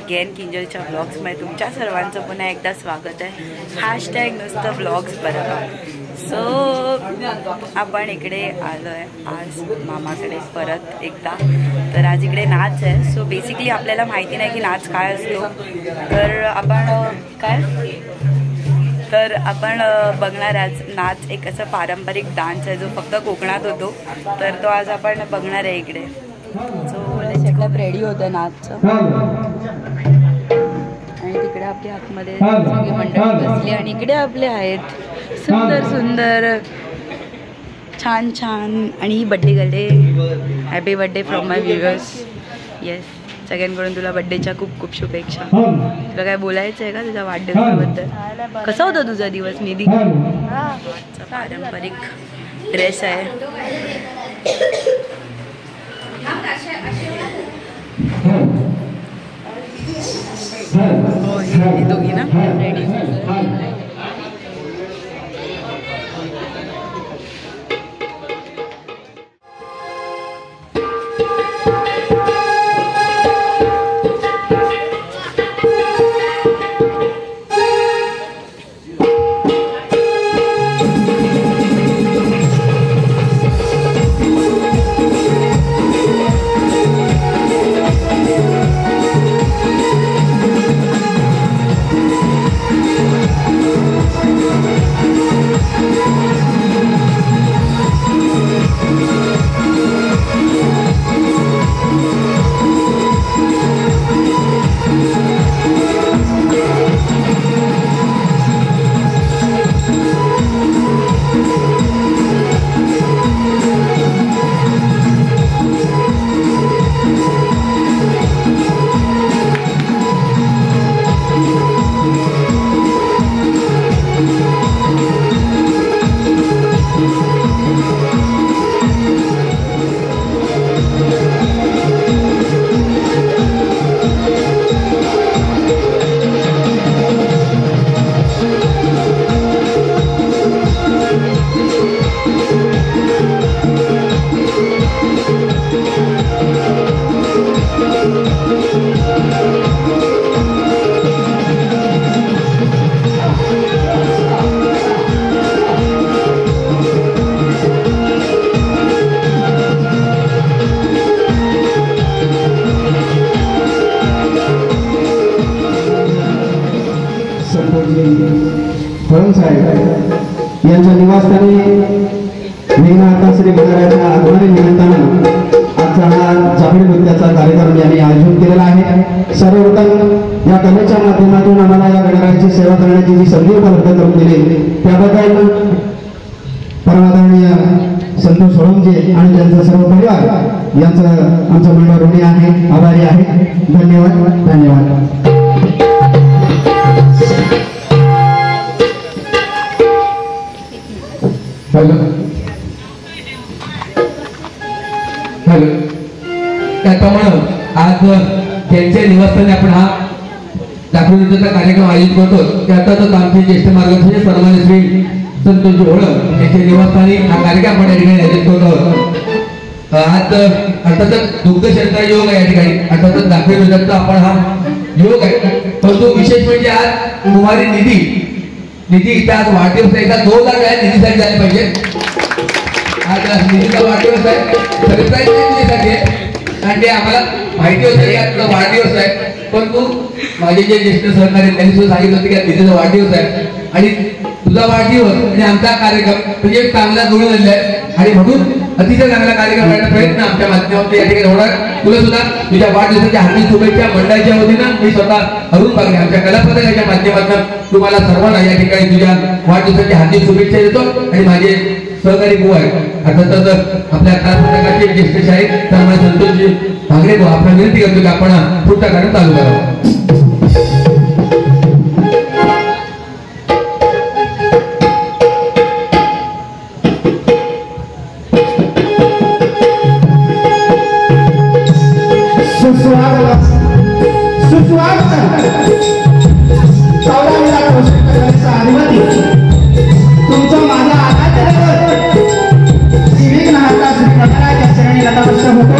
Again किंजलच्या ब्लॉग्समध्ये तुमच्या सर्वांचं पुन्हा एकदा स्वागत आहे। हॅशटॅग नुसतं ब्लॉग्स बरं का। सो आपण इकडे आलो आहे आज मामाकडे परत एकदा। तर आज इकडे नाच आहे। सो बेसिकली आपल्याला माहिती नाही की नाच काय असतो, तर आपण बघणार आज नाच। एक असं पारंपरिक डान्स आहे जो फक्त कोकणात होतो, तर तो आज आपण बघणार आहे इकडे। सो सेटअप रेडी होतं नाचचं आणि तिकडे आपल्या आतमध्ये सगळी मंडळी बसली आणि इकडे आपले आहेत सुंदर सुंदर छान छान आणि birthday girl. Happy birthday from my viewers. Yes, सगळ्यांकडून तुला बड्डेच्या खूप खूप शुभेच्छा। तुला काय बोलायचं आहे का तुझ्या वाढदिवसाबद्दल? कसा होता तुझा दिवस निधी? पारंपरिक ड्रेस आहे। हो हे दोघी ना रेडी। यांच्या निवासस्थानी विघ्नहर्ता श्री गणरायाच्या आगमन निमित्तानं आजचा हा जामीन नृत्याचा कार्यक्रम यांनी आयोजित केलेला आहे। सर्वप्रथम या कलेच्या माध्यमातून आम्हाला या गणरायाची सेवा करण्याची जी संधी उपलब्ध करून दिली त्याबद्दल परमादरणीय संतोष सोळंके आणि त्यांचा सर्व परिवार यांचं आमचं मंडळ ऋणी आहे, आभारी आहे। धन्यवाद धन्यवाद। हॅलो हॅलो त्याप्रमाणे आज त्यांच्या निवासस्थानी आपण हा दाखवण्याचा कार्यक्रम आयोजित करतो। त्यातच आमचे ज्येष्ठ मार्गदर्शक सन्माननीय श्री संतोष सोळंके यांच्या निवासस्थानी हा कार्यक्रम आपण या ठिकाणी आयोजित करतो। आज अर्थातच दुग्धशर्करा योग आहे या ठिकाणी, अर्थातच दाखवण्याचा आपण हा योग आहे। परंतु विशेष म्हणजे आज कुमारी निधी इथं आज वाढदिवस आहे। 2,00,000 वेळा निधीसाठी झाले पाहिजे। आज निधीचा वाढदिवस आहे, सरप्राईज निधीसाठी आहे आणि ते आम्हाला माहिती होतं की आज वाढदिवस आहे। परंतु माझे जे ज्येष्ठ सहकारी त्यांनी सुद्धा सांगितलं होतं की निधीचा वाढदिवस आहे आणि तुझा वाढदिवस आणि आमचा कार्यक्रम म्हणजे एक चांगला जोडून आलेला आहे आणि म्हणून अतिशय चांगला कार्यक्रम करण्याचा प्रयत्न आमच्या माध्यमातून या ठिकाणी होणार। तुला सुद्धा तुझ्या वाढदिवसाच्या हार्दिक शुभेच्छा। मंडळाच्या वतीनं मी स्वतः अरुण बागरे आमच्या कलापथकाच्या माध्यमातून तुम्हाला सर्वांना या ठिकाणी तुझ्या वाढदिवसाच्या हार्दिक शुभेच्छा देतो आणि माझे सहकारी भाऊ आहेत अर्थातच आपल्या कलापथकाचे ज्येष्ठ शाहीर सन्माननीय संतोषजी भागरे भाऊ आपण विनंती करतो की आपण पुढचा कार्यक्रम चालू करावा। तुमचा माझा आराध्य विघ्नहर्ता श्री गणरायाच्या चरणी नतमस्तक होतो।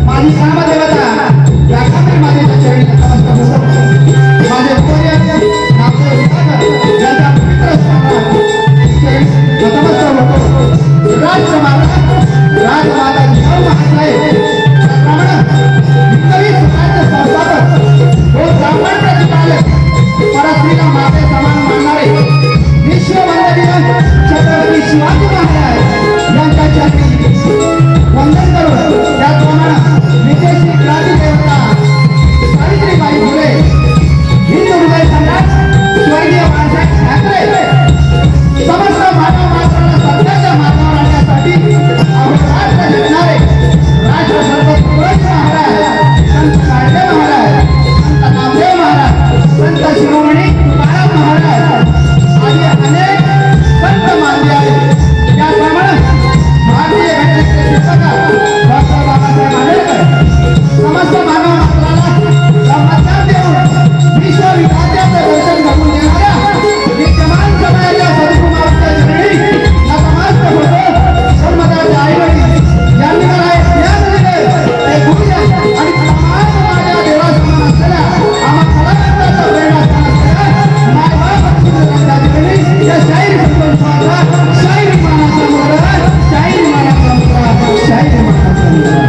माझी ग्रामदेवता या माझे मी नतमस्तक होतो. माझे उपर्य नामदेव विभाकर यांच्या पवित्र स्थानात नतमस्तक होतो. राजमाता जिजाऊ महासाहेब त्याप्रमाणे हिंदवी स्वराज्य संस्थापक व ब्राह्मण प्रतिपालक परस्त्रीला माते समान मानणारे विश्ववंदनीय छत्रपती शिवाजी महाराज यांच्या चरणी वंदन करून त्याप्रमाणे विदेशी क्रांती देवता सावित्रीबाई फुले हिंदू हृदय सम्राट स्वर्गीय बाळासाहेब ठाकरे समस्त मानव मात्राला सत्याच्या मार्गावर आणण्यासाठी अहोरात्र झटणारे राष्ट्रसंत तुळज महाराज, संत गाडगे महाराज, संत नामदेव महाराज, संत शिरोमणी तुकाराम महाराज आदी अनेक संत मानले आहेत. त्याप्रमाणे भारतीय घटनेचे शिल्पकार डॉक्टर बाबासाहेब आंबेडकर समस्त मानव मात्राला मतदान देऊन विश्वविद्यालयाचे दर्शन घडवून देणाऱ्या विद्यमान समाजाच्या सद्गुणाच्या चरणी नतमस्तक होतो. सन्मताचे आईवडील यांनी मला एक ज्ञान दिले ते गुरुजन आणि तमाम माझ्या देवासमान असलेल्या आम्हा कलाकारांचा प्रेरणास्थान असलेल्या मायबाप चरणी या शाहीर संतोषाचा शाहीर मानाचा मुद्रा शाहीर मानाचा मुद्रा शाहीर मानाचा मुद्रा.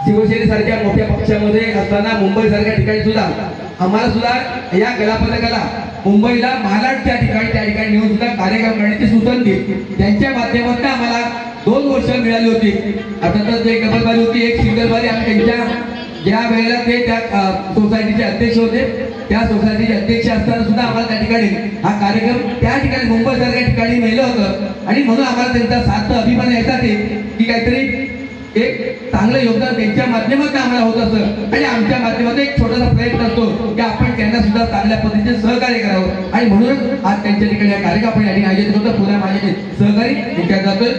शिवसेनेसारख्या मोठ्या पक्षामध्ये असताना मुंबईसारख्या ठिकाणी सुद्धा आम्हाला सुद्धा या कलापथकाला मुंबईला मालाडच्या ठिकाणी त्या ठिकाणी नेऊन सुद्धा कार्यक्रम करण्याची सुसंधी त्यांच्या माध्यमातून आम्हाला 2 वर्ष मिळाली होती. अर्थातच एक डबल बारी होती, एक सिंगल बारी. आम्ही त्यांच्या ज्या वेळेला ते त्या सोसायटीचे अध्यक्ष होते त्या सोसायटीचे अध्यक्ष असताना सुद्धा आम्हाला त्या ठिकाणी हा कार्यक्रम त्या ठिकाणी मुंबईसारख्या ठिकाणी नेलं होतं आणि म्हणून आम्हाला त्यांचा सार्थ अभिमान यायचा की काहीतरी एक चांगलं योगदान त्यांच्या माध्यमातून आम्हाला होत असतं आणि आमच्या माध्यमातून एक छोटासा प्रयत्न असतो की आपण त्यांना सुद्धा चांगल्या पद्धतीने सहकार्य करावं आणि म्हणूनच आज त्यांच्या ठिकाणी हा कार्यक्रम आपण या ठिकाणी आयोजित होतो. पुन्हा माझे सहकारी त्यांच्यात जातोय.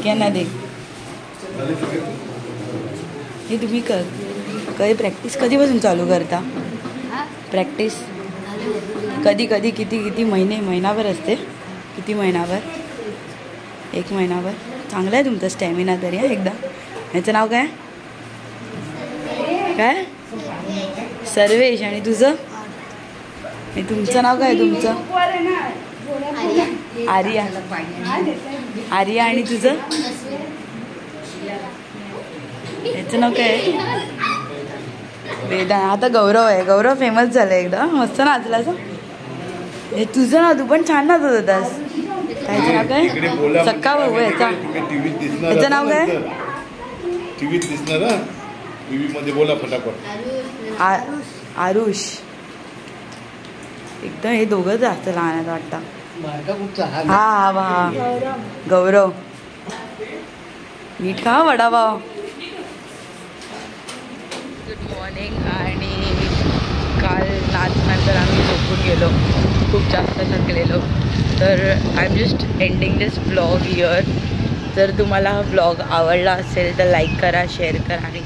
क्या ना देख हे तुम्ही काही प्रॅक्टिस कधीपासून चालू करता? प्रॅक्टिस कधी कधी किती किती महिनाभर असते? किती महिनाभर? 1 महिनाभर. चांगला आहे तुमचा स्टॅमिना तरी. एकदा ह्याचं नाव काय? काय? सर्वेश. आणि तुझं? तुमचं नाव काय? तुमचं? आर्या. आर्या. आणि तुझं? याचं नाव काय? वेदा. आता गौरव आहे. गौरव फेमस झालं एकदा. मस्त नाचला असं. हे तुझं नाव? तू पण छान नाचत होतास. त्याचं नाव काय? सक्का भाऊ. याचा याचं नाव काय? टीव्हीत दिसणार. टीव्ही मध्ये बोला फटाफट. आरुष. एकदम हे दोघंच जास्त लहान आहेत वाटतं. हा गौरव. मीठ खा वडापाव. Good morning. आणि काल नाचनंतर आम्ही झोपून गेलो. खूप जास्त थकलेलो. तर I am just ending this blog here. जर तुम्हाला हा ब्लॉग आवडला असेल तर लाईक करा, शेअर करा आणि